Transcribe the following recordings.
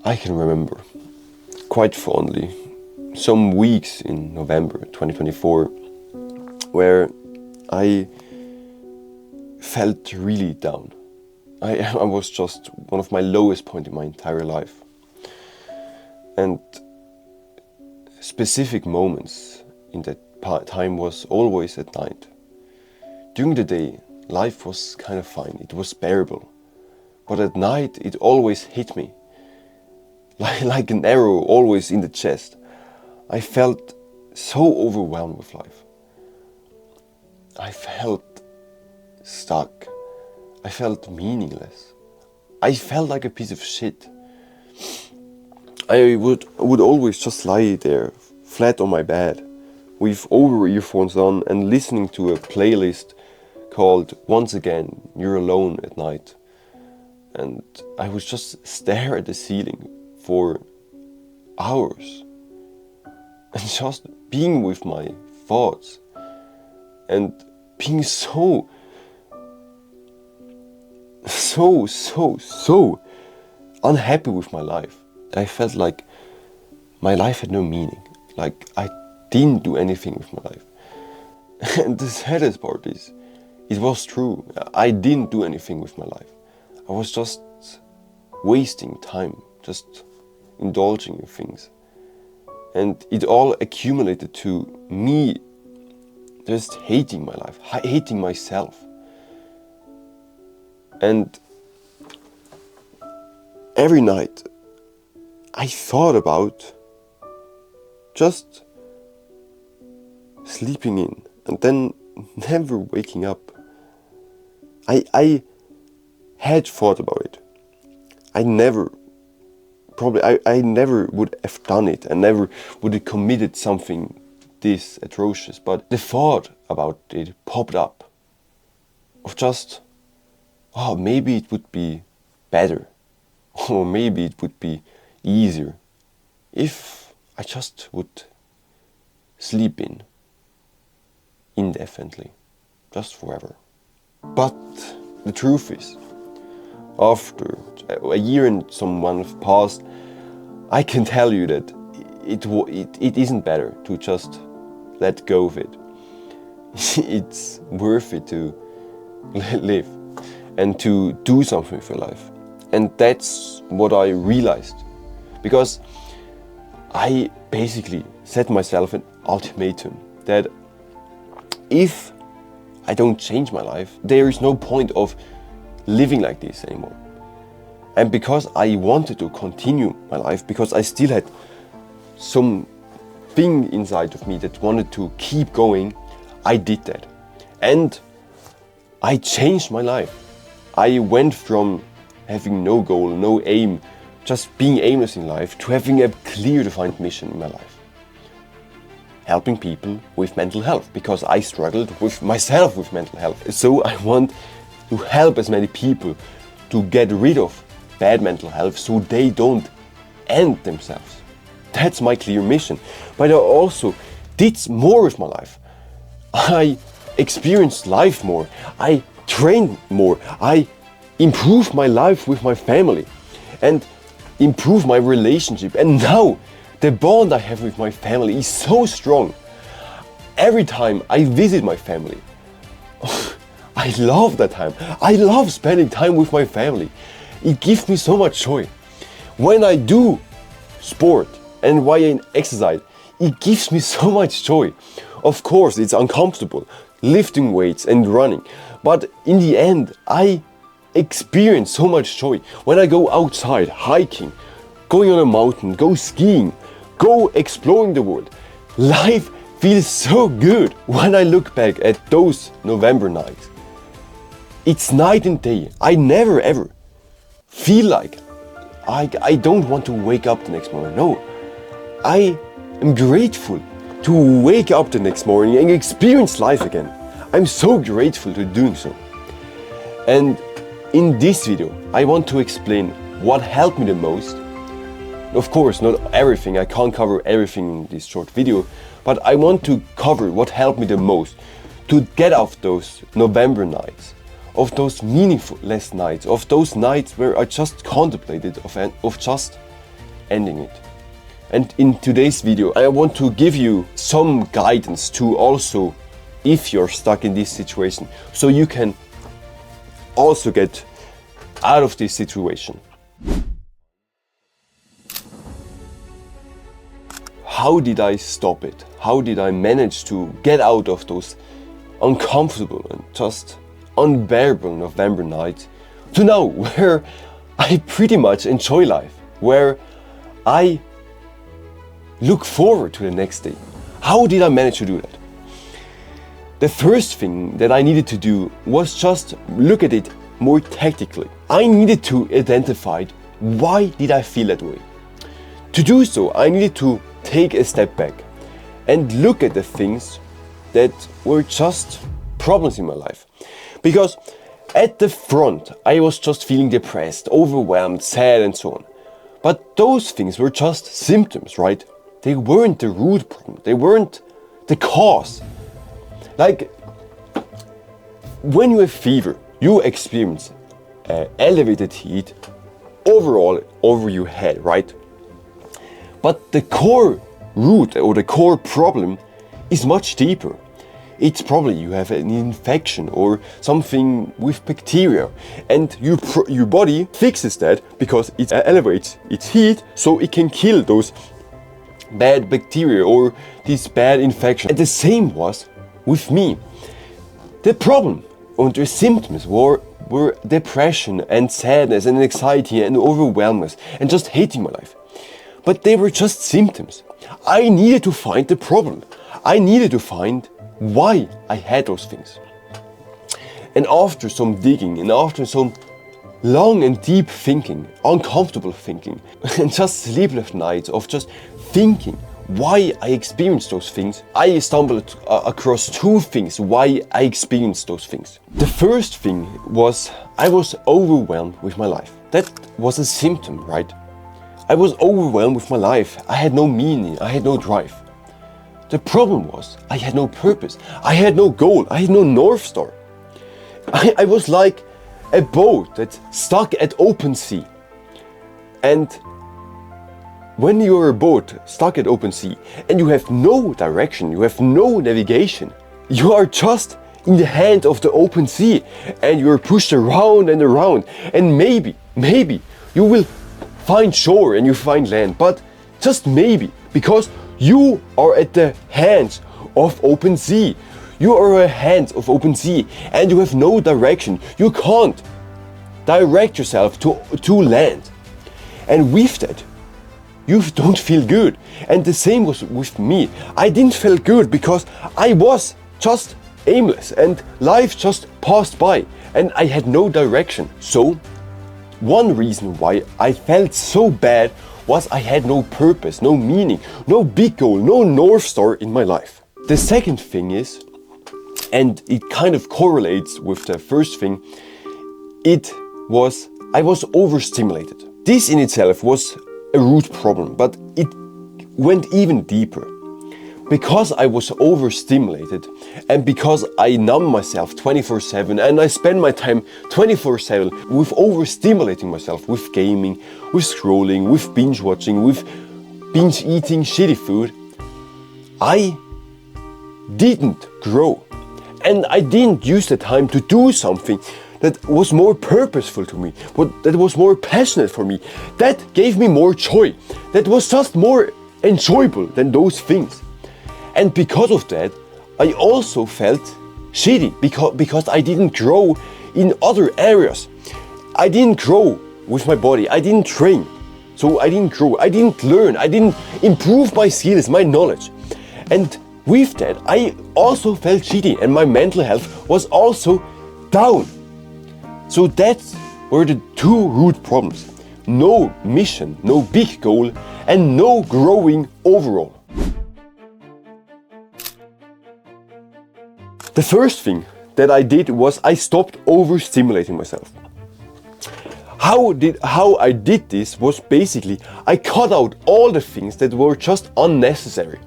I can remember quite fondly some weeks in November 2024 where I felt really down. I was just one of my lowest points in my entire life. And specific moments in that time was always at night. During the day, life was kind of fine, it was bearable. But at night, it always hit me. Like an arrow always in the chest. I felt so overwhelmed with life. I felt stuck. I felt meaningless. I felt like a piece of shit. I would always just lie there, flat on my bed, with over-earphones on and listening to a playlist called Once Again, You're Alone at Night. And I would just stare at the ceiling for hours and just being with my thoughts and being so unhappy with my life. I felt like my life had no meaning, like I didn't do anything with my life. And the saddest part is, it was true, I didn't do anything with my life. I was just wasting time, just indulging in things. And it all accumulated to me just hating my life, hating myself. And every night I thought about just sleeping in and then never waking up. I had thought about it. I never would have done it. I never would have committed something this atrocious. But the thought about it popped up of just, oh, maybe it would be better, or maybe it would be easier if I just would sleep in indefinitely, just forever. But the truth is, after a year and some months passed, I can tell you that it isn't better to just let go of it. It's worth it to live and to do something for life. And that's what I realized. Because I basically set myself an ultimatum that if I don't change my life, there is no point of living like this anymore. And because I wanted to continue my life, because I still had some thing inside of me that wanted to keep going, I did that. And I changed my life. I went from having no goal, no aim, just being aimless in life, to having a clear defined mission in my life. Helping people with mental health, because I struggled with myself with mental health. So I want to help as many people to get rid of bad mental health so they don't end themselves. That's my clear mission. But I also did more with my life. I experienced life more. I trained more. I improved my life with my family and improved my relationship. And now the bond I have with my family is so strong. Every time I visit my family, I love that time. I love spending time with my family. It gives me so much joy. When I do sport and when I exercise, it gives me so much joy. Of course, it's uncomfortable, lifting weights and running. But in the end, I experience so much joy. When I go outside, hiking, going on a mountain, go skiing, go exploring the world. Life feels so good when I look back at those November nights. It's night and day. I never ever feel like I don't want to wake up the next morning. No, I am grateful to wake up the next morning and experience life again. I'm so grateful to doing so. And in this video, I want to explain what helped me the most. Of course, not everything. I can't cover everything in this short video, but I want to cover what helped me the most to get off those November nights, of those meaningless nights, of those nights where I just contemplated of just ending it. And in today's video, I want to give you some guidance to also, if you're stuck in this situation, so you can also get out of this situation. How did I stop it? How did I manage to get out of those uncomfortable and just unbearable November nights to now where I pretty much enjoy life, where I look forward to the next day? How did I manage to do that? The first thing that I needed to do was just look at it more tactically. I needed to identify why did I feel that way. To do so, I needed to take a step back and look at the things that were just problems in my life. Because at the front, I was just feeling depressed, overwhelmed, sad and so on. But those things were just symptoms, right? They weren't the root problem. They weren't the cause. Like, when you have fever, you experience elevated heat overall over your head, right? But the core root or the core problem is much deeper. It's probably you have an infection or something with bacteria, and your body fixes that because it elevates its heat so it can kill those bad bacteria or this bad infection. And the same was with me. The problem and the symptoms were depression and sadness and anxiety and overwhelmness and just hating my life. But they were just symptoms. I needed to find the problem. I needed to find why I had those things. And after some digging and after some long and deep thinking, uncomfortable thinking, and just sleepless nights of just thinking why I experienced those things, I stumbled across two things why I experienced those things. The first thing was I was overwhelmed with my life. That was a symptom, right? I was overwhelmed with my life. I had no meaning, I had no drive. The problem was I had no purpose, I had no goal, I had no North Star. I was like a boat that's stuck at open sea. And when you're a boat stuck at open sea and you have no direction, you have no navigation, you are just in the hand of the open sea and you're pushed around and around, and maybe you will find shore and you find land, but just maybe, because you are at the hands of open sea. You are at the hands of open sea and you have no direction. You can't direct yourself to land. And with that, you don't feel good. And the same was with me. I didn't feel good because I was just aimless and life just passed by and I had no direction. So one reason why I felt so bad was I had no purpose, no meaning, no big goal, no North Star in my life. The second thing is, and it kind of correlates with the first thing, I was overstimulated. This in itself was a root problem, but it went even deeper. Because I was overstimulated and because I numb myself 24/7 and I spend my time 24/7 with overstimulating myself with gaming, with scrolling, with binge watching, with binge eating shitty food, I didn't grow. And I didn't use the time to do something that was more purposeful to me, that was more passionate for me, that gave me more joy, that was just more enjoyable than those things. And because of that, I also felt shitty because I didn't grow in other areas. I didn't grow with my body, I didn't train. So I didn't grow, I didn't learn, I didn't improve my skills, my knowledge. And with that, I also felt shitty and my mental health was also down. So that were the two root problems. No mission, no big goal, and no growing overall. The first thing that I did was I stopped overstimulating myself. How I did this was basically I cut out all the things that were just unnecessary.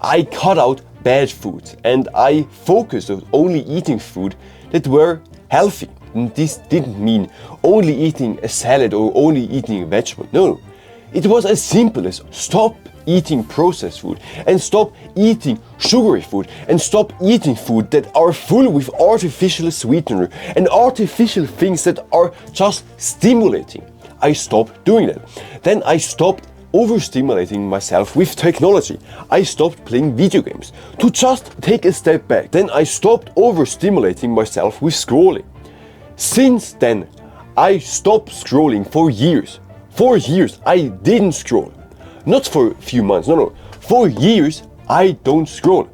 I cut out bad foods and I focused on only eating food that were healthy. And this didn't mean only eating a salad or only eating a vegetable. No, It was as simple as stop eating processed food and stop eating sugary food and stop eating food that are full with artificial sweetener and artificial things that are just stimulating. I stopped doing that. Then I stopped overstimulating myself with technology. I stopped playing video games to just take a step back. Then I stopped overstimulating myself with scrolling. Since then, I stopped scrolling for years. For years, I didn't scroll. Not for a few months, no. For years, I don't scroll.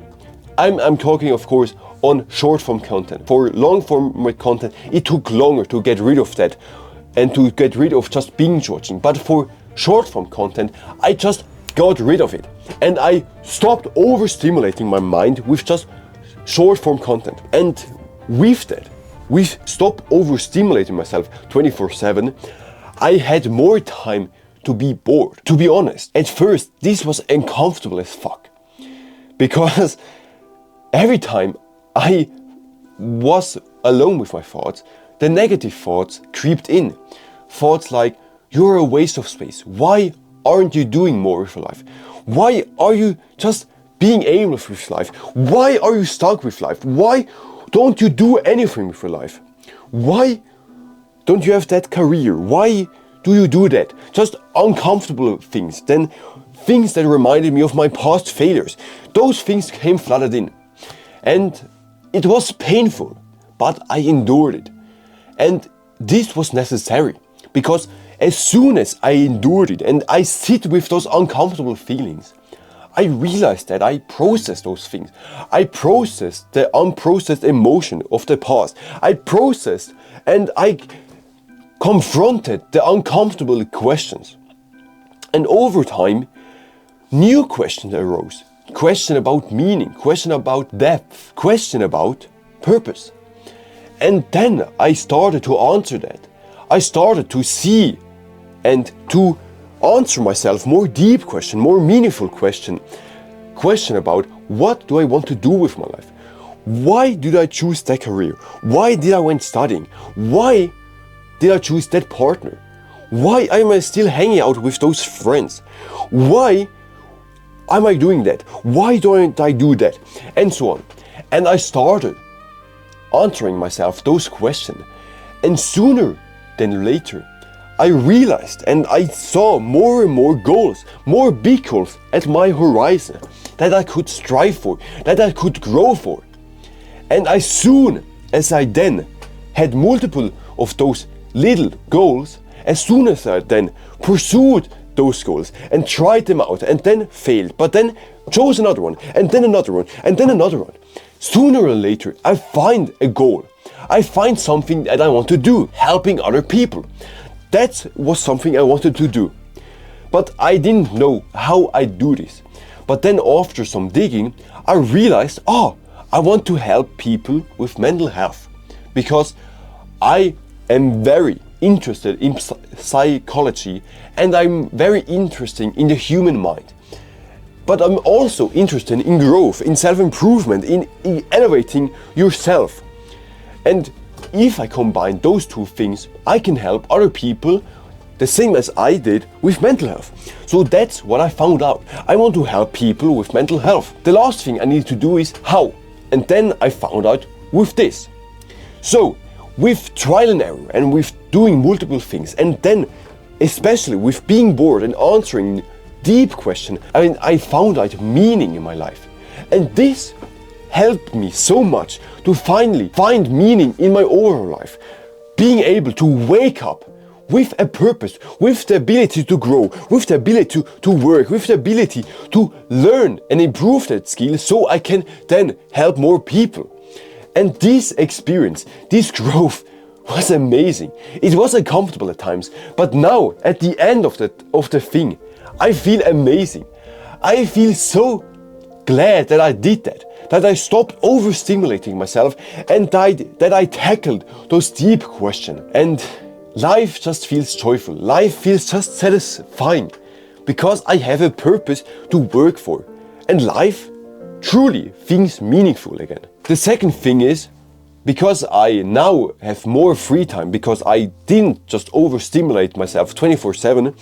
I'm talking, of course, on short-form content. For long-form content, it took longer to get rid of that and to get rid of just binge watching. But for short-form content, I just got rid of it. And I stopped overstimulating my mind with just short-form content. And with that, with stop overstimulating myself 24/7, I had more time to be bored. To be honest, at first this was uncomfortable as fuck. Because every time I was alone with my thoughts, the negative thoughts creeped in. Thoughts like, you're a waste of space. Why aren't you doing more with your life? Why are you just being aimless with life? Why are you stuck with life? Why don't you do anything with your life? Why don't you have that career? Why do you do that? Just uncomfortable things. Then things that reminded me of my past failures. Those things came flooded in. And it was painful, but I endured it. And this was necessary, because as soon as I endured it and I sit with those uncomfortable feelings, I realized that I processed those things. I processed the unprocessed emotion of the past. I processed and I confronted the uncomfortable questions. And over time, new questions arose. Question about meaning, question about depth, question about purpose. And then I started to answer that. I started to see and to answer myself more deep question, more meaningful question about what do I want to do with my life? Why did I choose that career? Why did I went studying? Why did I choose that partner? Why am I still hanging out with those friends? Why am I doing that? Why don't I do that? And so on. And I started answering myself those questions. And sooner than later, I realized and I saw more and more goals, more big goals at my horizon that I could strive for, that I could grow for. And as soon as I then had multiple of those little goals, as soon as I then pursued those goals and tried them out and then failed, but then chose another one and then another one and then another one, sooner or later I find a goal. I find something that I want to do, helping other people. That was something I wanted to do. But I didn't know how I do this. But then after some digging, I realized, I want to help people with mental health. Because I am very interested in psychology and I'm very interested in the human mind. But I'm also interested in growth, in self-improvement, in elevating yourself. And if I combine those two things, I can help other people the same as I did with mental health. So that's what I found out. I want to help people with mental health. The last thing I need to do is how. And then I found out with this. So with trial and error and with doing multiple things, and then especially with being bored and answering deep questions, I found out meaning in my life. And this helped me so much to finally find meaning in my overall life. Being able to wake up with a purpose, with the ability to grow, with the ability to work, with the ability to learn and improve that skill so I can then help more people. And this experience, this growth was amazing. It was uncomfortable at times, but now at the end of the thing, I feel amazing. I feel so glad that I did that I stopped overstimulating myself and that I tackled those deep questions. And life just feels joyful. Life feels just satisfying because I have a purpose to work for. And life truly feels meaningful again. The second thing is, because I now have more free time, because I didn't just overstimulate myself 24/7,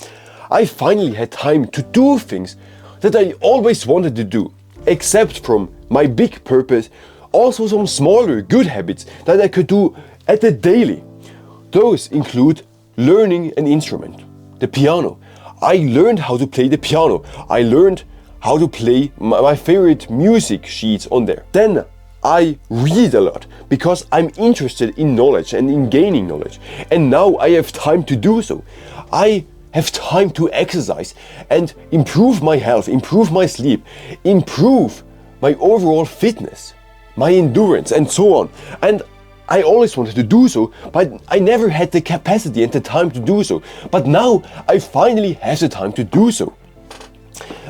I finally had time to do things that I always wanted to do, except from my big purpose, also some smaller good habits that I could do at the daily. Those include learning an instrument, the piano. I learned how to play the piano. I learned how to play my favorite music sheets on there. Then I read a lot because I'm interested in knowledge and in gaining knowledge. And now I have time to do so. I have time to exercise and improve my health, improve my sleep, improve my overall fitness, my endurance, and so on. And I always wanted to do so, but I never had the capacity and the time to do so. But now I finally have the time to do so.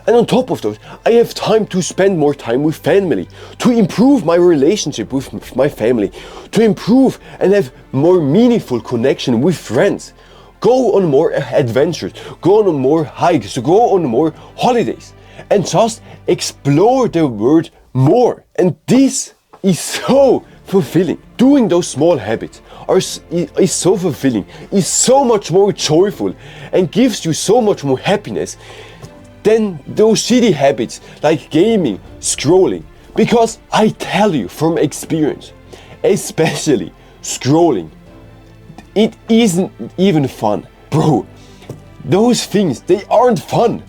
And on top of that, I have time to spend more time with family, to improve my relationship with my family, to improve and have more meaningful connection with friends, go on more adventures, go on more hikes, go on more holidays, and just explore the world more. And this is so fulfilling. Doing those small habits is so fulfilling, is so much more joyful, and gives you so much more happiness than those shitty habits like gaming, scrolling. Because I tell you from experience, especially scrolling, it isn't even fun. Bro, those things, they aren't fun.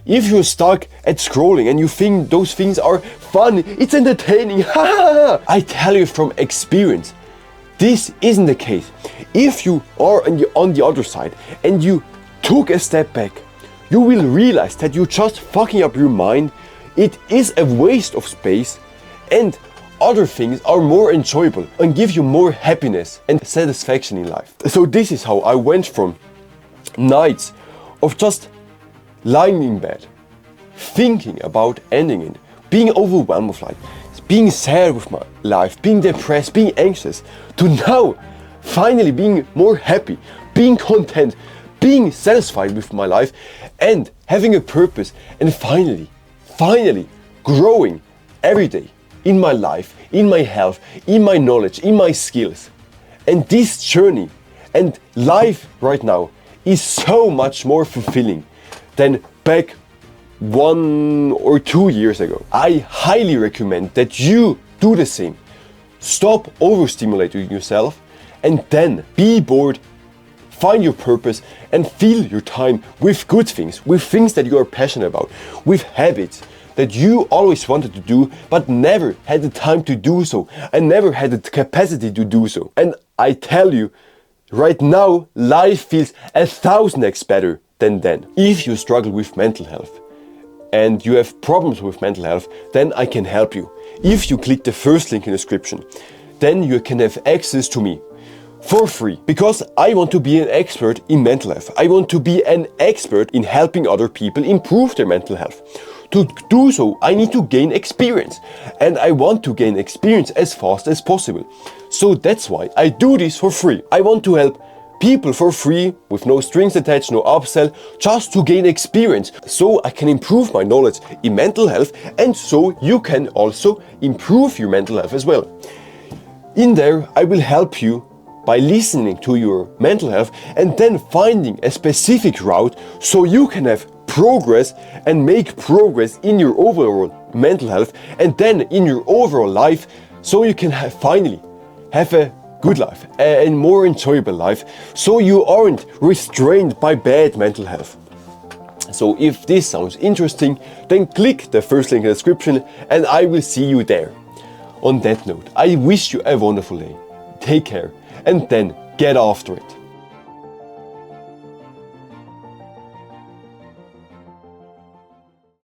If you're stuck at scrolling and you think those things are fun, it's entertaining, I tell you from experience, this isn't the case. If you are on the other side and you took a step back, you will realize that you're just fucking up your mind. It is a waste of space, and other things are more enjoyable and give you more happiness and satisfaction in life. So this is how I went from nights of just lying in bed, thinking about ending it, being overwhelmed with life, being sad with my life, being depressed, being anxious, to now finally being more happy, being content, being satisfied with my life, and having a purpose, and finally growing every day in my life, in my health, in my knowledge, in my skills. And this journey and life right now is so much more fulfilling than back 1 or 2 years ago. I highly recommend that you do the same. Stop overstimulating yourself and then be bored, find your purpose, and fill your time with good things, with things that you are passionate about, with habits that you always wanted to do but never had the time to do so and never had the capacity to do so. And I tell you, right now life feels 1000x better than then. If you struggle with mental health and you have problems with mental health, then I can help you. If you click the first link in the description, then you can have access to me for free, because I want to be an expert in mental health. I want to be an expert in helping other people improve their mental health. To do so, I need to gain experience, and I want to gain experience as fast as possible. So that's why I do this for free. I want to help people for free, with no strings attached, no upsell, just to gain experience, so I can improve my knowledge in mental health, and so you can also improve your mental health as well. In there, I will help you by listening to your mental health and then finding a specific route so you can have progress and make progress in your overall mental health, and then in your overall life, so you can finally have a good life, a more enjoyable life, so you aren't restrained by bad mental health. So if this sounds interesting, then click the first link in the description and I will see you there. On that note, I wish you a wonderful day. Take care and then get after it.